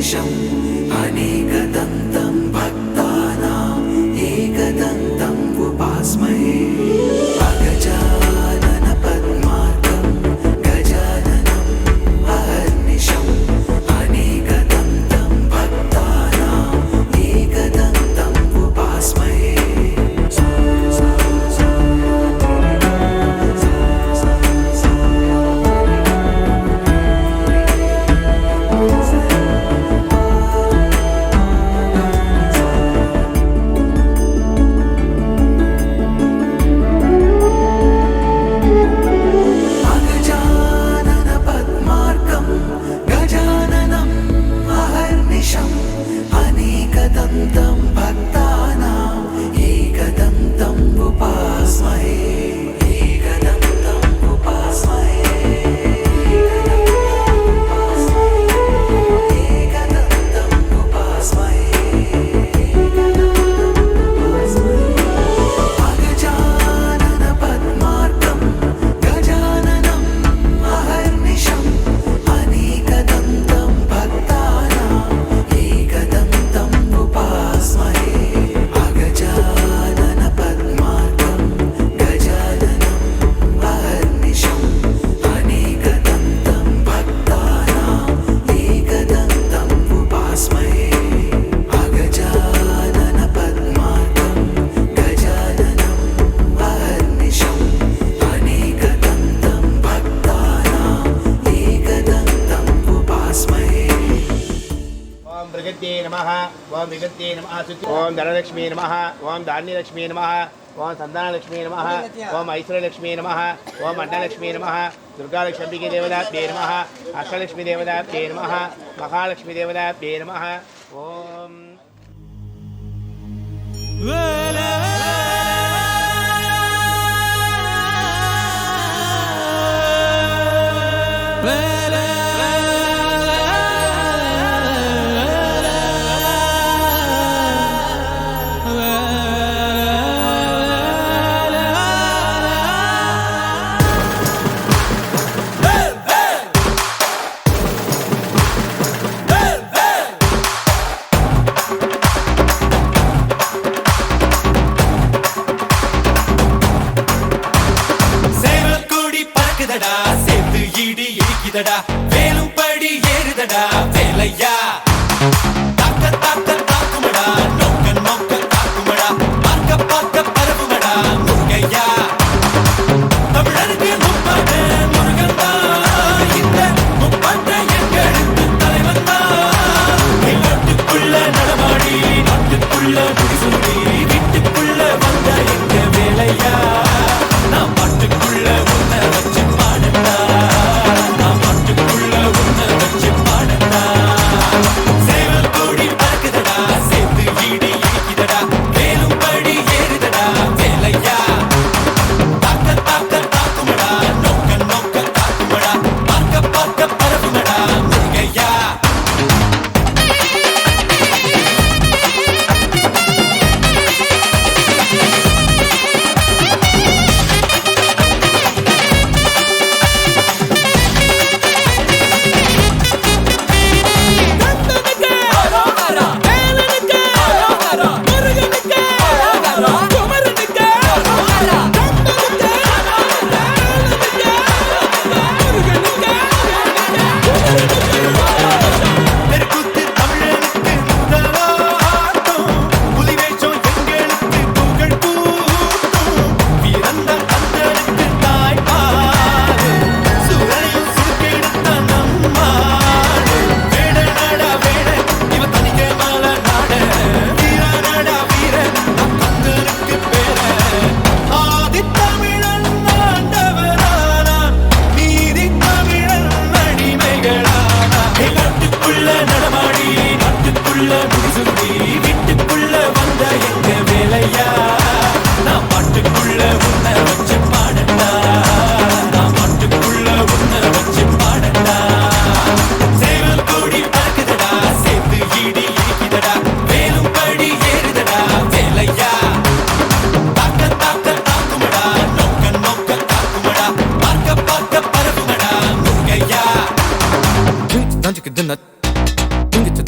अहर्निशम् अनेकदन्तं भक्तानाम् एकदन्तम् उपास्महे अगजानन पद्मार्कं गजाननम् अहर्निशम् अनेकदन्तं भक्तानाम् एकदन्तम् उपास्महे एकदन्तं भक्तानाम् एकदन्तम् उपास्महे एकदन्तम् उपास्महे एकदन्तम् उपास्महे अगजानन पद्मार्कं गजाननम् अहर्निशम् अनेकदन्तं भक्तानाम् एकदन्तम् उपास्महे अगजानन पद्मार्कं गजाननम् अहर्निशम् अनेकदन्तं भक्तानाम् एकदन्तम् उपास्महे अगजानन पद्मार्कं गजाननम् अहर्निशम् अनेकदन्तं भक्तानाम् एकदन्तम् उपास्महे ओम प्रगत्ये नमः ओम विगत्ये नमः ओम धनलक्ष्मी नमः ओम धान्यलक्ष्मी नमः ओम संतानलक्ष्मी नमः ओम ऐश्वर्यलक्ष्मी नमः ओम अन्नलक्ष्मी नमः दुर्गालक्ष्मी देवताभ्ये नमः अष्टलक्ष्मी देवताभ्ये नमः महालक्ष्मी देवताभ्ये नमः ओम சேர்த்து ஈடு இடிக்குதடா வேலும் படி ஏறுதடா வேலையா தாக்க தாக்க தாக்குமடா நோக்க நோக்க தாக்குமடா பார்க்க பார்க்க பரவுமடா முருகையா தமிழருக்கு முப்பாட்டு முருகன் தான் இந்த முப்பாட்ட எங்களுக்கு தலைவன் தான் நாட்டுக்குள்ள நடமாடி நாட்டுக்குள்ள முடிசூடி வீட்டுக்குள்ள வந்த எங்க வேலையா நான் பாட்டுக்குள்ள உன்னை வச்சு பாடட்டா நான் பாட்டுக்குள்ள உன்னை வச்சு பாடட்டா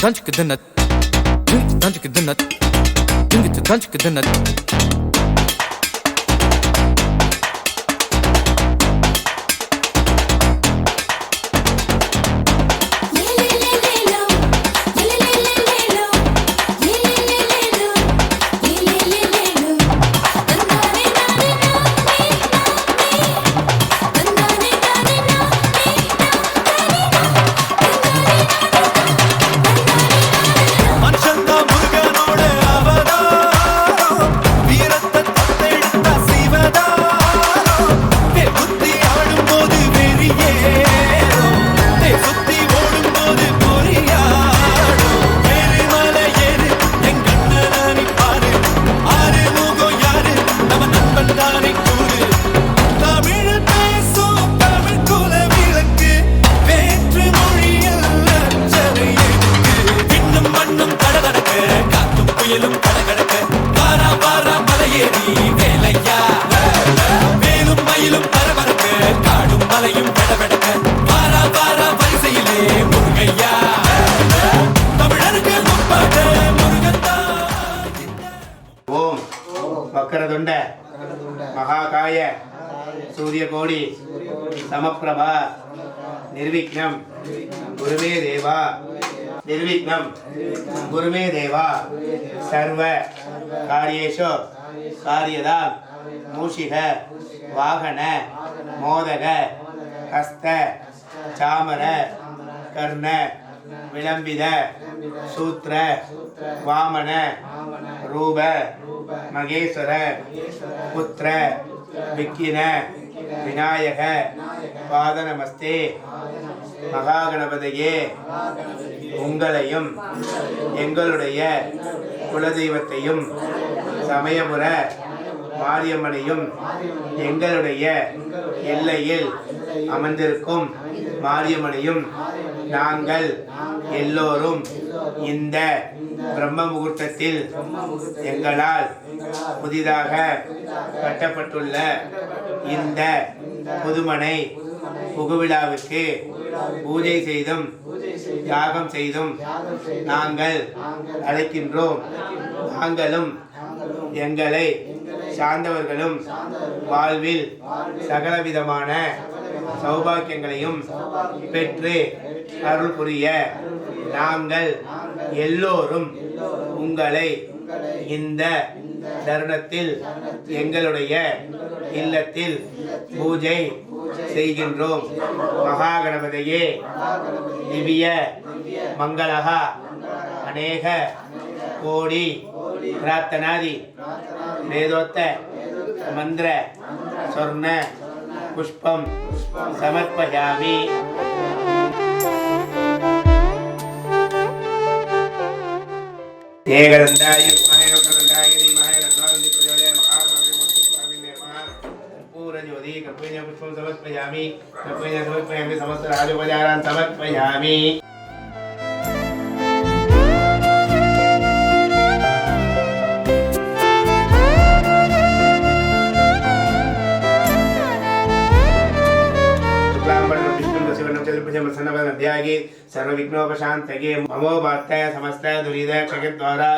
tanchik the nut. Tanchik the nut. Tanchik the nut. Vakratunda महाकाय सूर्यकोटि समप्रभा निर्विघ्नं गुरुमे देवा निर्विघ्नं गुरुमे देवा सर्व कार्येषु कार्यदा मूषिक वाहन मोदक हस्त चामर कर्ण विलंबित सूत्र वामन रूप महेश्वर पुत्र विकिन विनायक पाद नमस्ते மகாகணபதியே உங்களையும் எங்களுடைய குலதெய்வத்தையும் சமயபுர மாரியம்மனையும் எங்களுடைய எல்லையில் அமர்ந்திருக்கும் மாரியம்மனையும் நாங்கள் எல்லோரும் இந்த பிரம்ம முகூர்த்தத்தில் எங்களால் புதிதாக கட்டப்பட்டுள்ள இந்த புதுமனை புகுவிழாவுக்கு பூஜை செய்தும் யாகம் செய்தும் நாங்கள் அழைக்கின்றோம். நாங்களும் எங்களை சார்ந்தவர்களும் வாழ்வில் சகலவிதமான சௌபாக்கியங்களையும் பெற்று அருள் புரிய நாங்கள் எல்லோரும் உங்களை இந்த தருணத்தில் எங்களுடைய இல்லத்தில் பூஜை செய்கின்றோம். மகாகணபதியே திவ்ய மங்களஹா அநேக கோடி பிரார்த்தனாதி வேதோத்த மந்திர சொர்ண புஷ்பம் சமர்ப்பயாமி. ஏகதந்தாய மகேந்திரந்தாய தீமஹி தன்னோ பிரச்சோதயாத் மகாகணபதி மூர்த்தி ஸ்வாமினே நமः. பூரஜோதி கற்பூர புஷ்பம் சமர்ப்பயாமி. கற்பூர சமர்ப்பயாமி சமஸ்த ராஜோபச்சாரான் சமர்ப்பயாமி. सर्वविघ्नोपशांतये ममो वार्ताय समस्त दुरित क्षयद्वारा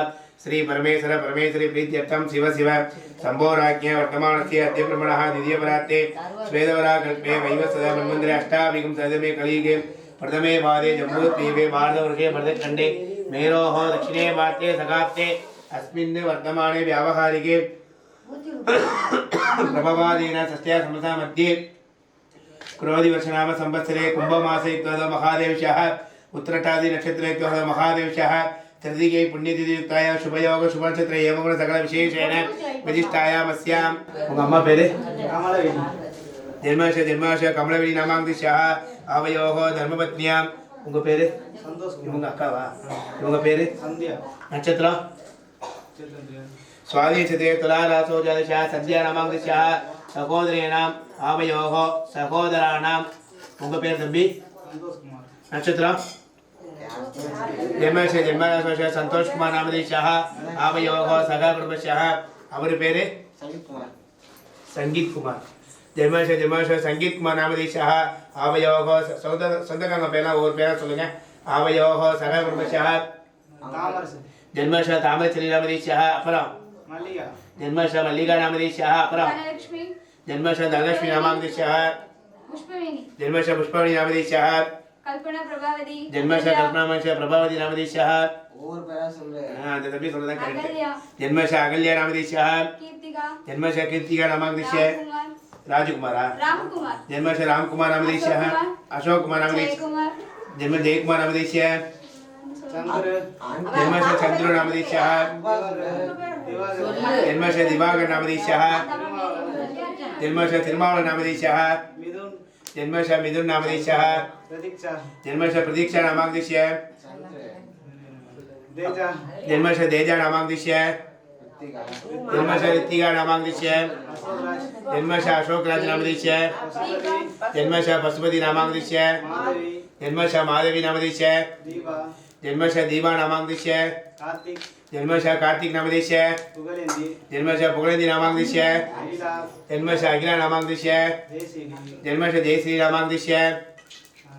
श्री परमेश्वर परमेश्वरी प्रीत्यर्थम शिव शिव संभोराज्ञ वर्तमानस्य अद्य ब्रह्मणः द्वितीयपरात्ते श्वेतवराकल्पे वैवस्वत मन्वन्तरे अष्टाभिकं सदमे कलियुगे प्रथमे पादे जम्बूद्वीपे भारतवर्षे भरतखण्डे मेरोः दक्षिणे वार्ते सगाप्ते अस्मिन् वर्तमाने व्यावहारिके प्रभवादीन षष्ट्या समसा मध्ये क्रोधिवर्षनाम संवत्सरे कुंभमासे युक्तः महादेवशः उत्तराषाढी नक्षत्रे युक्तः महादेवशः तृतीये पुण्यतिथियुक्तायां शुभयोग शुभनक्षत्रे एवं सकल विशेषेण विशिष्टायामस्यां अम्मा पेरे जन्माश कमलवेली नामांतिशः आवयोः धर्मपत्न्यां उंग पेरे संतोष उंग अक्कावा उंग पेरे संध्या नक्षत्र स्वाति नक्षत्रे तुला रासो ज्योतिषः संध्या नामांतिशः सहोदरेणाम् आवयोः सहोदराणाम् उंग पेर तंबी नक्षत्र जन्माशय संतोष कुमार नामधेयः आवयोः सगा कुटुंबशः अवर पेरे संगीत कुमार जन्माशय संगीत कुमार नामधेयः आवयोः சொந்தக்காரங்க பேர்லாம் ஒரு பேரா சொல்லுங்க. आवयोः सकलकुटुम्बशः जन्मशः ताम्रश्रीनामधीशः अपरं जन्मशः मल्लिकानामधीशः अपरं धनलक्ष्मी जन्मशः धनलक्ष्मी नामाधीशः पुष्पवेणी जन्मशः पुष्पवणी नामधीशः कल्पना प्रभावती जन्मशः कल्पनामशः प्रभावती नामधीशः ஒவ்வொரு பேரா சொல்லு. हाँ तो तभी சொல்றதா करेक्ट अगल्या जन्मशः अगल्या नामधीशः कीर्तिका जन्मशः कीर्तिका नामाधीशः रामकुमार राजकुमार रामकुमार जन्मशः रामकुमार नामधीशः अशोक कुमार नामधीशः जयकुमार जन्म जयकुमार नामधीशः जन्मशः चंद्र नामधीशः जन्मशः दिवाकर नामधीशः जन्मशः तिरुमावळ नामधीशः जन्मशः मिथुन नामधीशः जन्मशः प्रतीक्षा नामाधीशः जन्मशः देजा नामाधीशः ரித்திகா. जन्मशः ऋतिका नामाधीशः जन्मशः अशोक राज नामधीशः जन्मशः पशुपति नामाधीशः जन्मशः माधवी नामधीशः जन्मशः दीपा नामाधीशः जन्मशः कार्तिक नामधीशः जन्मशः पुगळेंदी नामाधीशः जन्मशः अखिला नामाधीशः जन्मशः जयश्री नामाधीशः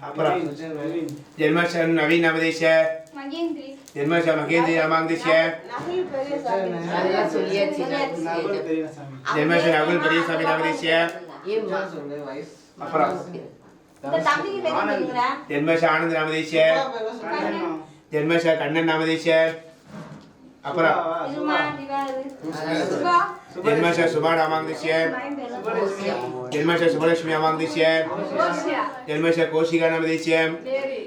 अपरा जन्मशः नवीन नामधीशः मगेंद्री जन्मशः महेंद्री नामाधीशः जन्मशः राहुल परिस्वामी नामधीशः இவன் சொல்லு வயசு. अपरा जन्मशः आनंद नामधीशः जन्मशः कन्नन नामधीशः अपरा सुबा जन्मशः सुभा नामाधीशः जन्मशः सुभलक्ष्मी नामाधीशः कोशिया जन्मशः कौशिका नामधीशः मेरी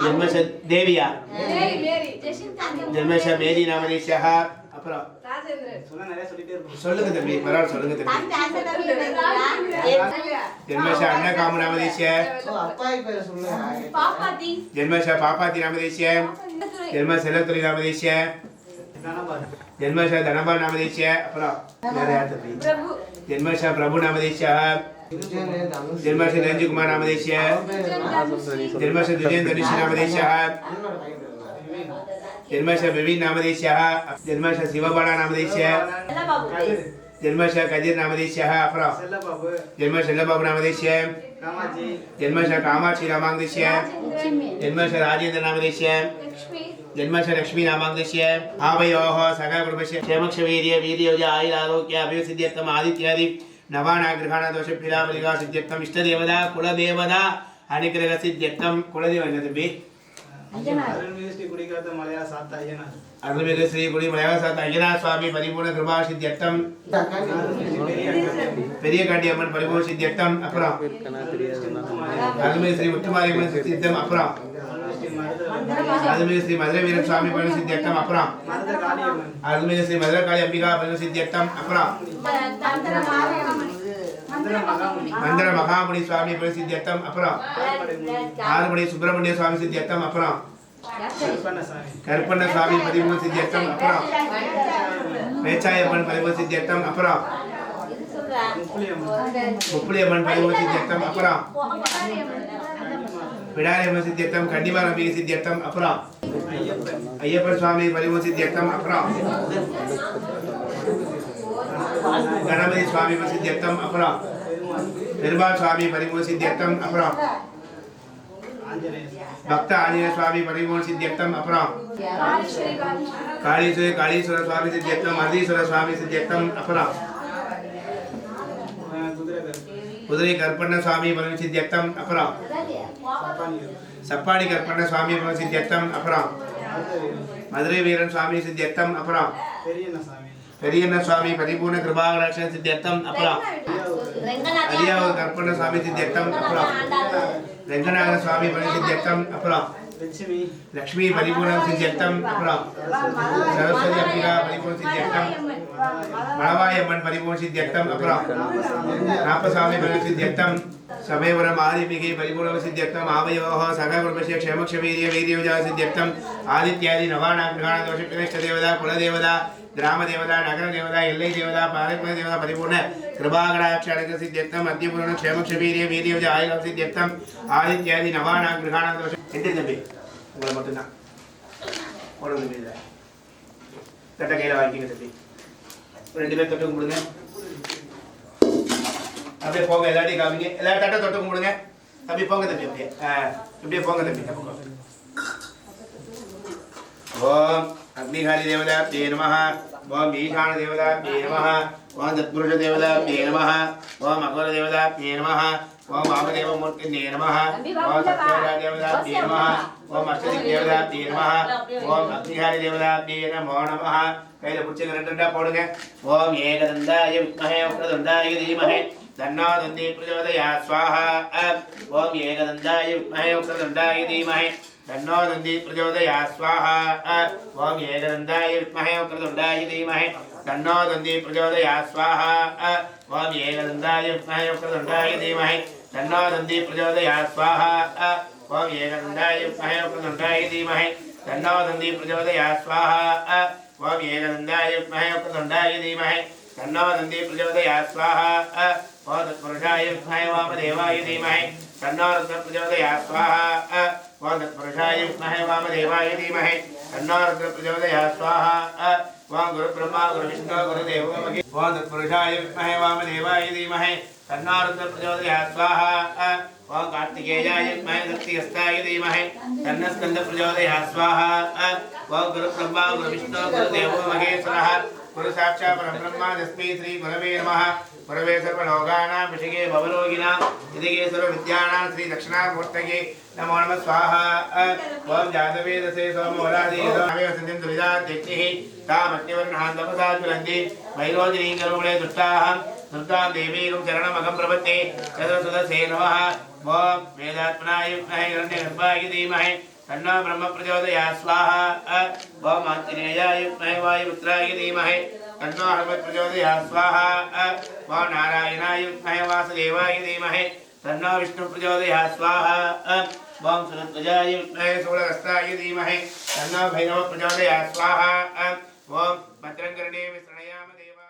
जन्मशः देविया मेरी जयशिंता जन्मशः मेरी नामधीशः अपरा राजेंद्र சொல்லுங்க தம்பி பரவாயில்ல சொல்லுங்க தம்பி जन्मशः अन्नकाम नामधीशः ஓ, அப்பாய் பேரை சொல்லு. पापाती जन्मशः पापाती नामधीशः जन्मशः सेलतुरी नामधीशः जन्मशः धनबा नामधीशः अपरा यार यार तம்பி प्रभु जन्मशः प्रभु नामधीशः விஜயனே தனுஷ். जन्मशः रंजू कुमार नामधीशः जन्मशः दुजेन धनुष नामधीशः அண்ணனோட பையன் பேர் என்ன? जन्मशः विवीन नामधीशः जन्मशः शिवबाला नामधीशः जन्मशः कदीर नामधीशः अपरा जन्मशः शल्लबाबू नामधीशः जन्मशः कामाक्षी नामाधीशः जन्मशः राजेंद्र नामधीशः लक्ष्मी जन्मशः लक्ष्मी नामाधीशः आवयोः सकलकुटुम्बस्य क्षेमक्षवीर्य वीर्योज आयुरारोग्य अभिवसिद्ध्यर्थम् आदित्यादि नवानाग्रहाण दोषपीडाबलिका सिद्ध्यर्थम् इष्टदेवता कुलदेवता अनुग्रह सिद्ध्यर्थम् कुलदेव तம்பி अरुणमिகு श्री गुडी मलयाळ सात अय्यनार स्वामी परिपूर्ण कृपा सिद्ध्यर्थम् இந்த அக்கா நீ பெரிய காட்டி அம்மன் பரிபூர்ண சித்தியர்த்தம் அப்புறம் அருள்மிகு ஸ்ரீ முத்துமாரியம்மன் சித்தியர்த்தம் அப்புறம் அருள்மிகு ஸ்ரீ மதுரை வீரன் சுவாமி பரிபூர்ண சித்தியர்த்தம் அப்புறம் அருள்மிகு ஸ்ரீ மதுரை காளி அம்பிகா பரிபூர்ண சித்தியர்த்தம் அப்புறம் மந்திர மகாமுனி சுவாமி பரிபூர்ண சித்தியர்த்தம் அப்புறம் ஆறுபடி சுப்பிரமணிய சுவாமி சித்தியர்த்தம் அப்புறம் கருப்பண்ண சுவாமி பரிபூர்ண சித்தியர்த்தம் அப்புறம் மேச்சாயம்மன் பரிபூர்ண சித்தியர்த்தம் அப்புறம் முப்புளியம்மன் பரிபூர்ண சித்தியர்த்தம் அப்புறம் பிடாரியம்மன் சித்தியர்த்தம் கன்னிமார் அம்பிகை சித்தியர்த்தம் அப்புறம் ஐயப்பன் சுவாமி பரிபூர்ண சித்தியர்த்தம் அப்புறம் கணபதி சுவாமி சித்தியர்த்தம் அப்புறம் பெருமாள் சுவாமி பரிபூர்ண சித்தியர்த்தம் அப்புறம் भक्त आंजनेय स्वामी परिपूर्ण सिद्ध्यर्थम अपराम कालीश्वर स्वामी सिद्ध्यर्थम मधीश्वर स्वामी सिद्ध्यर्थम अपराम कुदरी कर्पण्य स्वामी परिपूर्ण सिद्ध्यर्थम अपराम सप्पाड़ी कर्पण्य स्वामी परिपूर्ण सिद्ध्यर्थम अपराम मधुरै वीरन स्वामी सिद्ध्यर्थम अपराम पेरियन्न स्वामी परिपूर्ण कृपाकटाक्ष सिद्ध्यर्थम अपराम अलियावुर कर्पण्य स्वामी सिद्ध्यर्थम अपराम रंगनाथ स्वामी परिपूर्ण सिद्ध्यर्थम अपराम लक्ष्मी परिपूर्ण सिद्ध्यर्थम अपराम सरस्वती अंबिका परिपूर्ण सिद्ध्यर्थम मणवायम्मन परिपूर्ण सिद्ध्यर्थम अपराम नापस्वामी परिपूर्ण सिद्ध्यर्थम समेवरम आदिपिके परिपूर्ण सिद्ध्यर्थम आवयोः सकलकुटुम्बस्य क्षेमक्षवीर्य वीर्योजा सिद्ध्यर्थम आदित्यादि नवानाग्रहाण दोषप्रतिष्ठ देवता कुलदेवता ग्राम देवता नगर देवता एल्लै देवता पारंपरिक देवता परिपूर्ण कृपाकटाक्ष सिद्ध्यर्थम अद्यपूर्ण क्षेमक्षवीर्य वीर्योज आयुर् सिद्ध्यर्थम आदित्यादि नवानाग्रहाण दोष எந்த தம்பி உங்களை மட்டும்தான் உடம்பு மீது தட்டை கையில் வாங்கிங்க தம்பி ரெண்டு பேர் தொட்டு கும்பிடுங்க அப்படியே போங்க எல்லாத்தையும் காமிங்க எல்லாரும் தட்டை தொட்டு கும்பிடுங்க தம்பி போங்க தம்பி அப்படியே இப்படியே போங்க தம்பி ओम अग्निहारी देवताभ्ये नमः ओम ईशान देवताभ्ये नमः ओम तत्पुरुष देवताभ्ये नमः ओम अघोर देवताभ्ये नमः ओम वामदेव मूर्तिने नमः ओम सत्यवरा देवताभ्ये नमः ओम अष्टदिक् देवताभ्ये नमः ओम अग्निहारी देवताभ्ये नमो नमः கையில புடிச்சு ரெண்டா போடுங்க ஓம் ஏகதந்தாய வித்மஹே வக்ரதுண்டாய தீமஹே தன்னோ தந்தி பிரச்சோதயாத் ஸ்வாஹா ஓம் ஏகதந்தாய வித்மஹே வக்ரதுண்டாய தீமஹே தன்னோ தந்தி பிரச்சோதயாத் ஸ்வாஹா ஓம் ஏகதந்தாய வித்மஹே வக்ரதுண்டாய தீமஹே தன்னோ தந்தி பிரச்சோதயாத் ஸ்வாஹா ஓம் ஏகதந்தாய வித்மஹே வக்ரதுண்டாய தீமஹே தன்னோ தந்தி பிரச்சோதயாத் ஸ்வாஹா ஓம் ஏகதந்தாய வித்மஹே வக்ரதுண்டாய தீமஹே தன்னோ தந்தி பிரச்சோதயாத் ஸ்வாஹா ओम एकदन्ताय विद्महे वक्रतुण्डाय धीमहि तन्नो दन्ती प्रचोदयात् स्वाहा ओम तत्पुरुषाय विद्महे वामदेवाय धीमहि तन्नो रुद्रः प्रचोदयात् स्वाहा ओम तत्पुरुषाय विद्महे वामदेवाय धीमहि तन्नो रुद्रः प्रचोदयात् स्वाहा ओम गुरुब्रह्मा गुरुविष्णु गुरुदेवो महेश्वरः ओम तत्पुरुषाय विद्महे वामदेवाय धीमहि तन्नो रुद्रः प्रचोदयात् स्वाहा ओम कार्तिकेयाय विद्महे दत्तिहस्ताय धीमहि तन्नः स्कन्दः प्रचोदयात् स्वाहा ओम गुरुब्रह्मा गुरुविष्णु गुरुदेवो महेश्वरः गुरु साक्षात् परब्रह्म तस्मै श्री गुरवे नमः गुरवे सर्वलोकानां विषये भवरोगिणां निधिये सर्वविद्यानां श्री दक्षिणामूर्तये नमो नमः स्वाहा ओम जातवेदसे सोमवरादेव सत्यं दुरिदात्यक्तिः तामत्यवर्णः तपसा ज्वलन्ति वैरोधिनीं करुणे दुष्टाः दुर्गां देवीं चरणमहं प्रपद्ये चतुर्दशे नमः ओम वेदात्मनाय विद्महे हिरण्यगर्भाय धीमहि तन्नो ब्रह्म प्रचोदयात् स्वाहा ओम आञ्जनेयाय विद्महे वायुपुत्राय धीमहि तन्नो हनुमत् प्रचोदयात् स्वाहा ओम नारायणाय विद्महे वासुदेवाय धीमहि तन्नो विष्णु प्रचोदयात् स्वाहा ओम सुरध्वजाय विद्महे शूलहस्ताय धीमहि तन्नो भैरव प्रचोदयात् स्वाहा ओम भद्रं कर्णेभिः शृणुयाम देवाः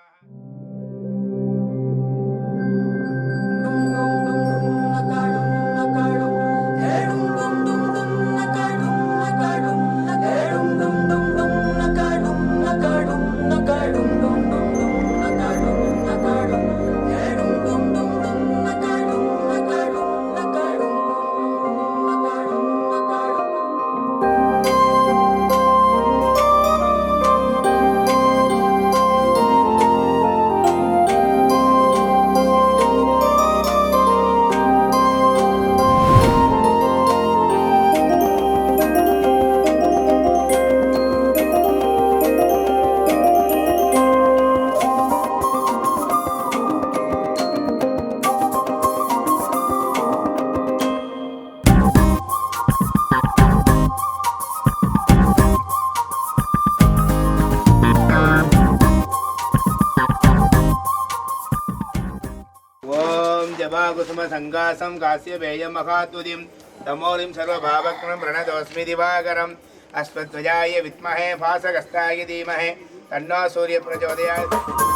संगासं कास्य वेयं महातुदिं तमोलिं सर्वभावग्नं प्रणतोऽस्मि दिवाकरम् अस्मद्वजाय विद्महे भासगस्ताय धीमहि तन्नो सूर्यः प्रचोदयात्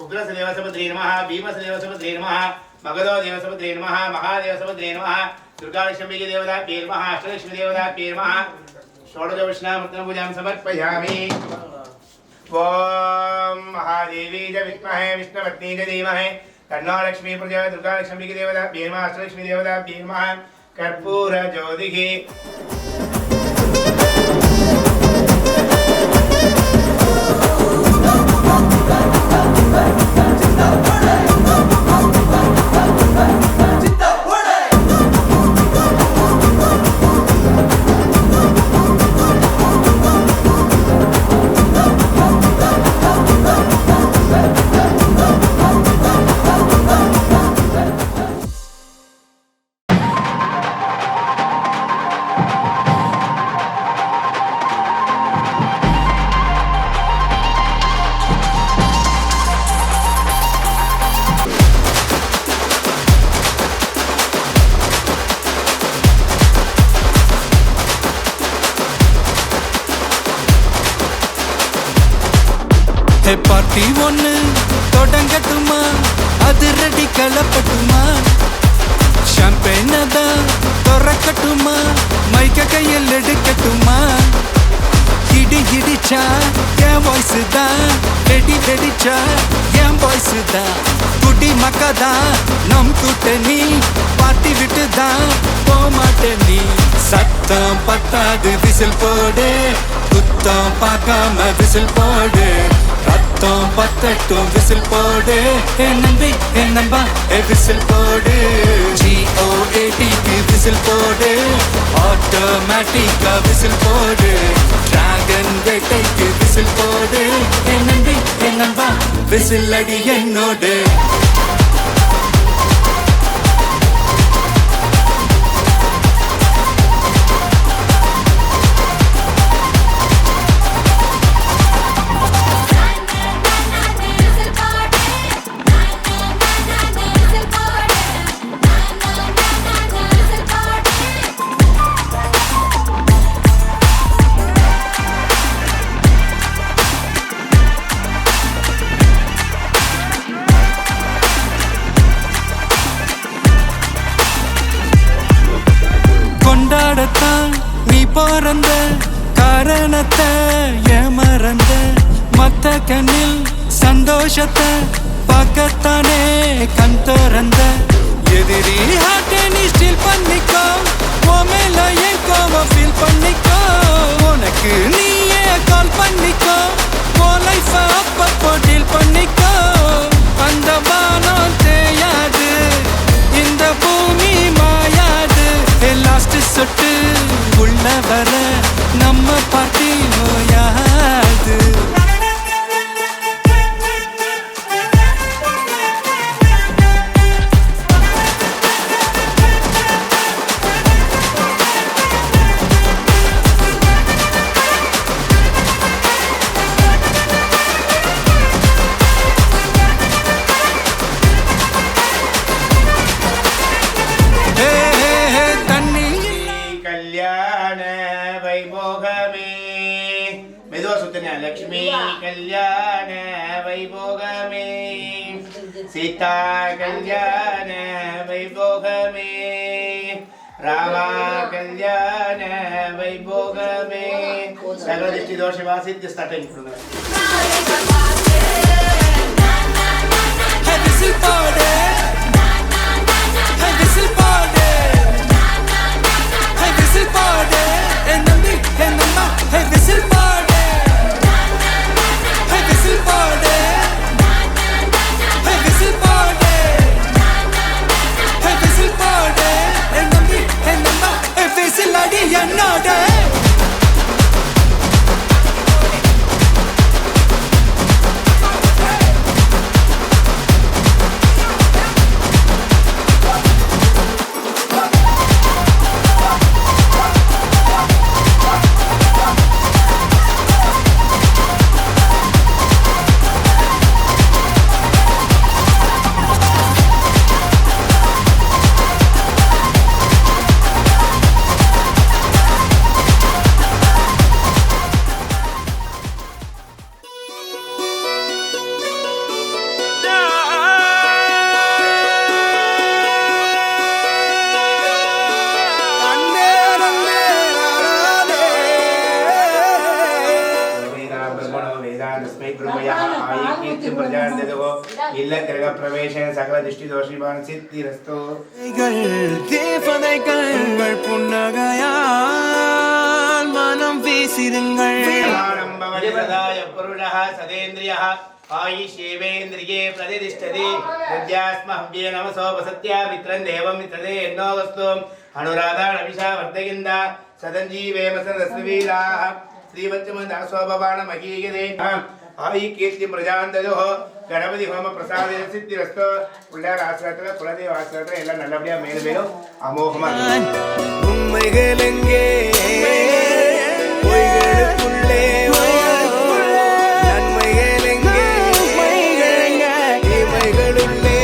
उग्रसदेवसमुद्रे नमः भीमसदेवसमुद्रे नमः मगधो देवसमुद्रे नमः महादेवसमुद्रे नमः दुर्गालक्ष्मी देवताभ्ये नमः अष्टलक्ष्मी देवताभ्ये नमः षोडशविष्णामूर्तिपूजां समर्पयामि ओम महादेवी च विद्महे विष्णुपत्नी च धीमहि तन्नो लक्ष्मी प्रचोदयात् दुर्गालक्ष्मी देवताभ्ये नमः अष्टलक्ष्मी देवताभ्ये नमः कर्पूर ज्योतिः ஹே பார்ட்டி ஒன்று தொடங்கட்டுமா, அது ரெடி கலப்பட்டுமா, ஷாம்பெயினை தான் திறக்கட்டுமா, மைக்க கையில் எடுக்கட்டுமா, இடி இடிச்சா என் வாய்ஸ் தான், வெடி வெடிச்சா என் வாய்ஸ் தான், குடி மக்கா தான் நம் கூட்டணி, பாட்டி விட்டு தான் போமாட்டேன் நீ. சத்தம் பத்தாது விசில் போடு, குத்தம் பார்க்காம விசில் போடு, ரத்தம் பத்தட்டும் விசில் போடு, என் நம்பி என் நம்பா விசில் போடு, GOATக்கு விசில் போடு, ஆட்டோமேட்டிக்கா விசில் போடு, டிராகன் வேட்டைக்கு விசில் போடு, என் நம்பி என் நம்பா விசில் அடி என்னோடு. கொண்டாடத்தான் நீ பிறந்த காரணத்தை ஏமறந்த, மத்த கண்ணில் சந்தோஷத்தை பார்க்கத்தானே கண் திறந்த, எதிரி ஹார்ட்டை நீ ஸ்டீல் பண்ணிக்கோ, உன் மேல என் கோவம் ஃபீல் பண்ணிக்கோ, உனக்கு நீயே கால் பண்ணிக்கோ, உன் லைஃப அப்பப்போ டீல் பண்ணிக்கோ, அந்த வானம் தேயாது, இந்த பூமி மாயாது, லாஸ்ட் சொட்டு உள்ள வர நம்ம பாட்டி நோயாது. கல்யாண வைபோகமே, மெதுவா சுத்தனியா, லக்ஷ்மி கல்யாண வைபோகமே, சீதா கல்யாண வைபோகமே, ராமா கல்யாண வைபோகமே. சகல திருஷ்டி தோஷ வாசித்து ஸ்டார்ட் கொடுங்க. விசில் போடு, விசில் போடு, விசில் போடு, என் நம்பி என் அம்மா விசில் போடு, விசில் போடு, விசில் போடு, விசில் போடு, என் நம்பி என் அம்மா விசில் அடி என்னோட. இல்ல கிரக பிரவேச சகல திருஷ்டி தோஷிபான் சித்திரஸ்து. தேவதைகள் புன்னகையால் மனம் வீசிடுங்கள். சதேந்திரியா ஆயுஷேவேந்திரியே பிரதிஷ்டதி. வித்யாஸ்மஹ்யே நமசோபசத்யா மித்ரன் தேவம் மித்ரதே என்னோவஸ்து அனுராதா அபிஷா வர்தகிந்த சதஞ்சீவேம சதஸ்வீராः ஸ்ரீவச்சமதாசோபவான மகீயதே ஆயி கீர்த்தி பிரஜாந்ததோ. கணபதி ஹோம பிரசாத சித்திரஸ்து. பிள்ளையார் ஆசிரத்துல குலதெய்வ ஆசிரத்துல எல்லாம் நல்லபடியா மேலும் மேலும் அமோகமா உண்மைகள் எங்கே பொய்களுக்குள்ளே நன்மைகள் எங்கே இமைகளுள்ளே.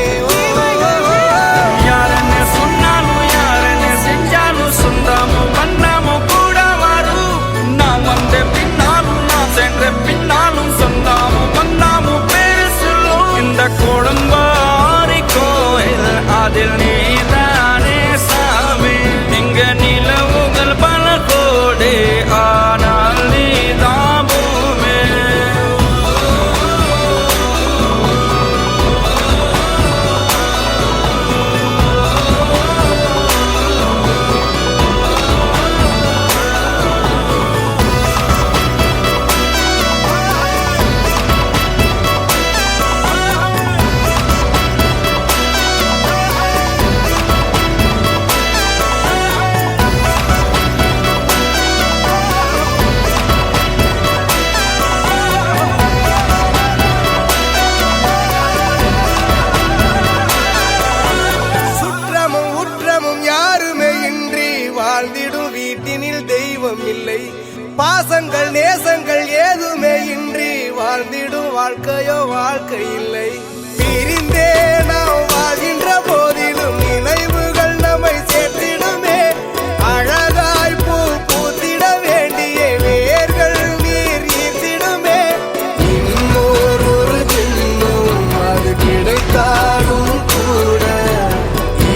யாரன்னு சொன்னாலும் யாரன்னு செஞ்சாலும் சொந்தமும் பண்ணாமும் கூட வரும். நான் வந்த பின்னாலும் நான் சென்ற பின்னாலும் சொந்தமும் பண்ணாம பாசங்கள் நேசங்கள் ஏதுமே இன்றி வாழ்ந்திடும் வாழ்க்கையோ வாழ்க்கை இல்லை. பிரிந்தே நாம் வாழ்கின்ற போதிலும் நினைவுகள் நம்மை சேர்த்திடுமே. அழகாய் பூ பூத்திட வேண்டிய வேர்கள் நீர் ஈர்த்திடுமே. இன்னொரு ஜென்மம் அது கிடைத்தாலும் கூட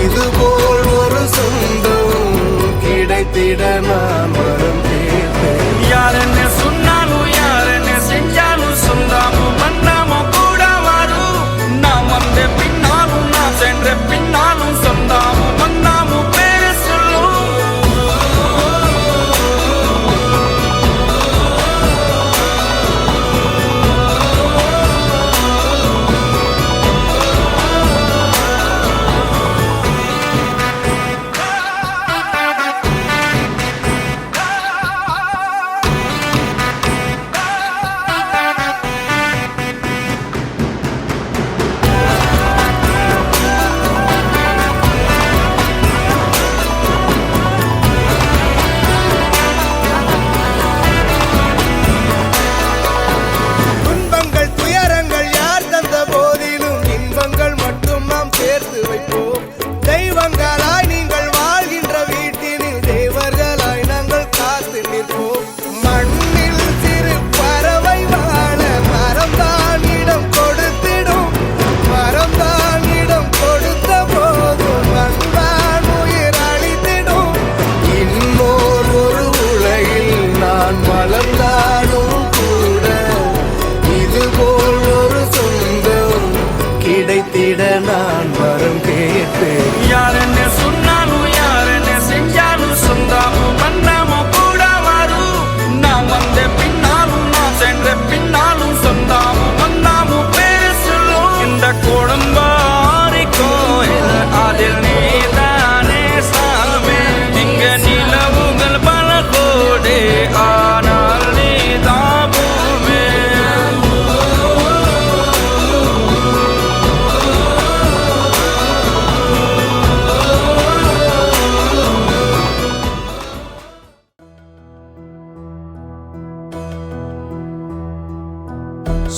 இதுபோல் ஒரு சொந்தம் கிடைத்திட நான் வரும் கேட்பேன். யாருன்னு சொன்னாலும் யாருன்னு செஞ்சாலும் சொந்தாமும் மன்னாமும் கூட வரும். நாம் வந்த பின்னாலும் நாம் சென்ற பின்னாலும் சொந்தாமும் மன்னாமும் பேரு சொல்லும். துன்பங்கள் துயரங்கள் யார் தந்த போதிலும் இன்பங்கள் மட்டும் நாம் சேர்த்து வைப்போம். தெய்வங்களாய் நீங்கள் வாழ்கின்ற வீட்டினில் தேவர்களாய் நாங்கள் காத்து நிற்போம். மண்ணில் சிறு பறவை வாழ மரம்தான் இடம் கொடுத்திடும். மரம்தான் இடம் கொடுத்த போதும் மண்தான் உயிர் அளித்திடும். இன்னொரு உலகில் நான் வளர்ந்தாலும் கூட இதுபோல் ஒரு சொந்தம் கிடைத்திட நான் வரம் கேட்பேன். யாருன்னு சொன்னாலும் யாருன்னு செஞ்சாலும் சொந்தாமும் மன்னாமும் கூட வரும். நாம் வந்த பின்னாலும் நாம் சென்ற பின்னாலும் சொந்தாமும் மன்னாமும் பேரு சொல்லும். இந்த குடும்பாரி கோயில் அதில் நீதானே சாமி. இங்க நிலவுகள் பல கோடி ஆனால் நீதான் பூமி.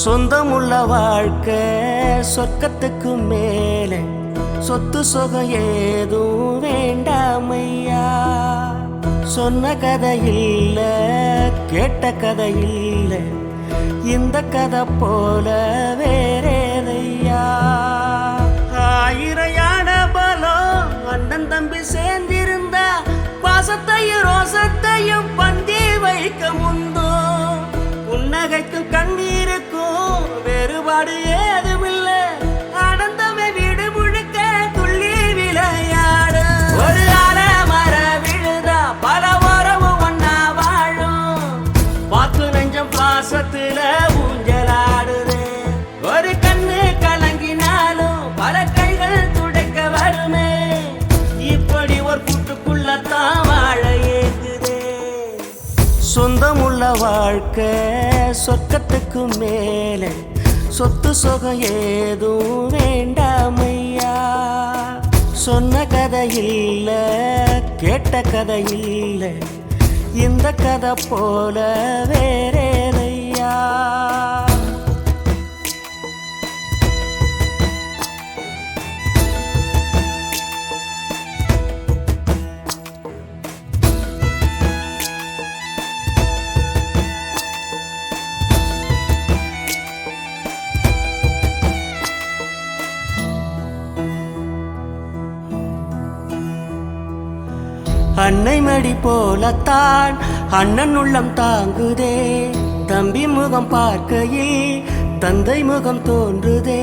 சொந்தமுள்ள வாழ்க்கை சொர்க்கத்துக்கு மேலே சொத்து சொகம் ஏதும் வேண்டாமையா. சொன்ன கதை இல்ல கேட்ட கதை இல்ல இந்த கதை போல வேறேதையா. ஆயிரையான பலம் அண்ணன் தம்பி சேர்ந்திருந்தா பாசத்தையும் ரோசத்தையும் பந்தி வைக்க முந்தோ. புன்னகைக்கும் கண்ணீருக்கும் வேறுபாடு ஏதுமில்ல. ஆனந்தமே வீடு முழுக்க துள்ளி விளையாடு. ஒரு மர விழுதா பல உறவும் ஒன்னா வாழும். பாத்து நெஞ்சம் பாசத்துல ஊஞ்சலாடுது. ஒரு கண்ணு கலங்கினாலும் பல கைகள் துடைக்க வருமே. இப்படி ஒரு கூட்டுக்குள்ளத்தான் வாழ ஏங்குதே. சொந்தமுள்ள வாழ்க்கை சொர்க்கத்துக்கு மேலே சொத்து சொகம் ஏதும் வேண்டாமையா. சொன்ன கதை இல்ல கேட்ட கதை இல்ல இந்த கதை போல வேறேதையா. அன்னை மடி போலத்தான் அண்ணன் உள்ளம் தாங்குதே. தம்பி முகம் பார்க்கையில் தந்தை முகம் தோன்றுதே.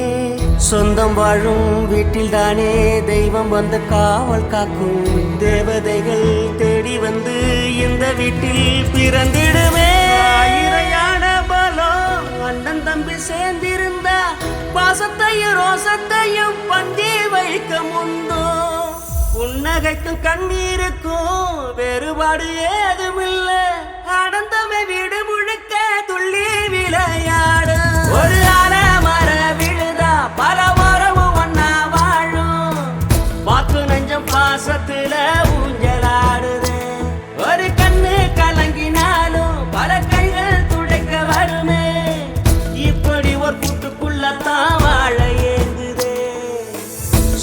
சொந்தம் வாழும் வீட்டில் தானே தெய்வம் வந்து காவல் காக்கும். தேவதைகள் தேடி வந்து இந்த வீட்டில் பிறந்திடுமே. ஆயிரையான பலம் அண்ணன் தம்பி சேர்ந்திருந்தா பாசத்தையும் ரோசத்தையும் பந்தி வைக்க முந்தோ. புன்னகைக்கும் கண்ணீருக்கும் வேறுபாடு ஏதுமில்ல. ஆனந்தமே வீடு முழுக்க துள்ளி விளையாடு. ஒரு மர விழுதா பல உறவும் ஒன்னா வாழும். வாக்கு நெஞ்சம் பாசத்துல ஊஞ்சலாடுது. ஒரு கண்ணு கலங்கினாலும் பல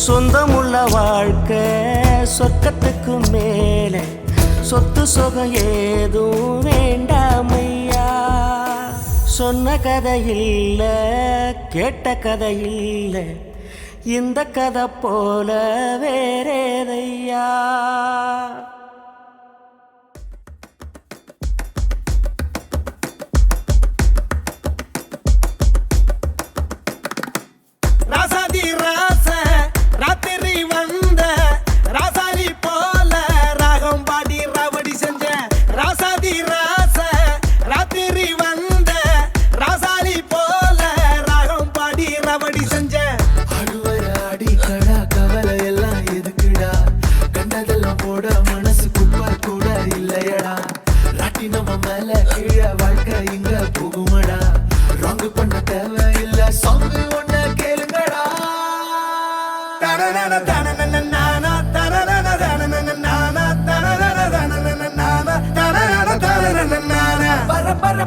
சொந்தமுள்ள வாழ்க்கை சொர்க்கத்துக்கு மேலே சொத்து சுகம் ஏதும் வேண்டாமையா. சொன்ன கதை இல்ல கேட்ட கதை இல்ல இந்த கதை போல வேறேதையா. ராசாதி ராச ராத்திரி வந்த ராசாலி போல ராகம் பாடி ராவடி செஞ்ச. ராசாதி ராச ராத்திரி வந்த ராசாலி போல ராகம் பாடி ராவடி செஞ்ச. அடி கடா கவலை எல்லாம் எதுக்குடா, கண்டதெல்லாம் போட மனசு குப்பா கூட இல்லையடா. ராட்டி நம்ம மேல கீழே வாழ்க்கை இங்க போகுமடா. ராங்கு பண்ண தேவை இல்ல, சாங்கு ஒண்ணு கேளுங்கடா.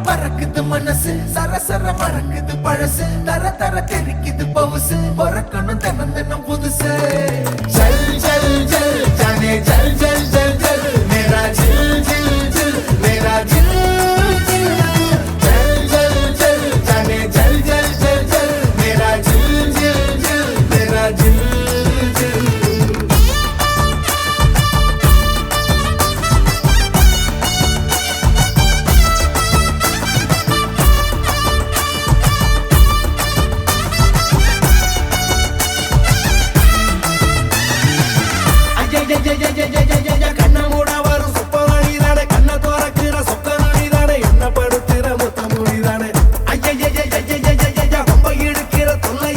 பறக்குது மனசு, சரசர மறக்குது பழசு, தர தர தெரிக்குது பவுசு, பொறக்கணும் தினம் தினம் புதுசு. ஜல் ஜல் ஜல் ஜானே ஜல் ஜல் ஜல் ஜல் மேரா ஜில் ஜில் ஜில் மேரா ஜில் ஜில் ஜல் ஜல் ஜல் ஜானே ஜல் ஜல் ஜல் ஜல் மேரா ஜில் ஜில் ஜில் மேரா ஜில் ஜில். கண்ண மூட வரும் சொப்ப வழிதானே, கண்ண துறக்கிற சொக்க நொழிதானே, என்ன படுத்துற முத்த மொழிதானே. ஐயா ரொம்ப இழுக்கிற தொல்லை